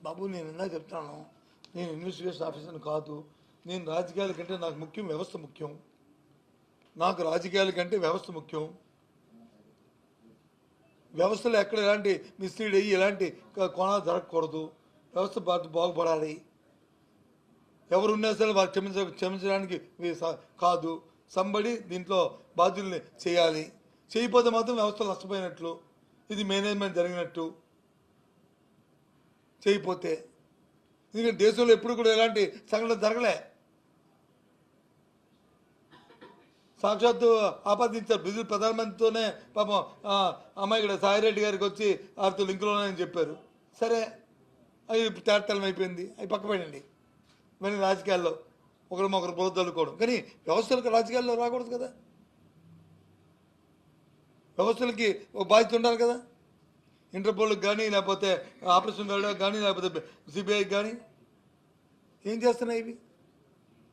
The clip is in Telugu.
బాబు నేను ఇందా చెప్తాను, నేను ఇన్వెస్టిగేషన్ ఆఫీసర్ని కాదు. నేను రాజకీయాల కంటే నాకు ముఖ్యం వ్యవస్థ ముఖ్యం. నాకు రాజకీయాల కంటే వ్యవస్థ ముఖ్యం. వ్యవస్థలో ఎక్కడ ఎలాంటి మిస్లీడ్ అయ్యి ఎలాంటి కోణాలు జరగకూడదు. వ్యవస్థ బాగుపడాలి. ఎవరున్నా సరే వారు క్షమించడానికి కాదు. సంబడి దీంట్లో బాధ్యుల్ని చేయాలి. చేయకపోతే మాత్రం వ్యవస్థలు నష్టపోయినట్లు, ఇది మేనేజ్మెంట్ జరిగినట్టు చేయకపోతే. ఎందుకంటే దేశంలో ఎప్పుడు కూడా ఎలాంటి సంఘటన జరగలే. సాక్షాత్తు ఆపాదించారు. బ్రెజిల్ ప్రధానమంత్రితోనే పాపం అమ్మాయి ఇక్కడ సాయిరెడ్డి గారికి వచ్చి వారితో లింకులోనే చెప్పారు. సరే, అవి తేటతలం అయిపోయింది. అవి పక్కపడండి. ఇవన్నీ రాజకీయాల్లో ఒకరు పొద్దు తల్లుకోవడం. కానీ వ్యవస్థలకు రాజకీయాల్లో రాకూడదు కదా. వ్యవస్థలకి ఒక బాధ్యత ఉండాలి కదా. ఇంటర్పోల్కి కానీ, లేకపోతే ఆపరేషన్ కానీ, లేకపోతే సిబిఐకి కానీ ఏం చేస్తున్నాయి ఇవి?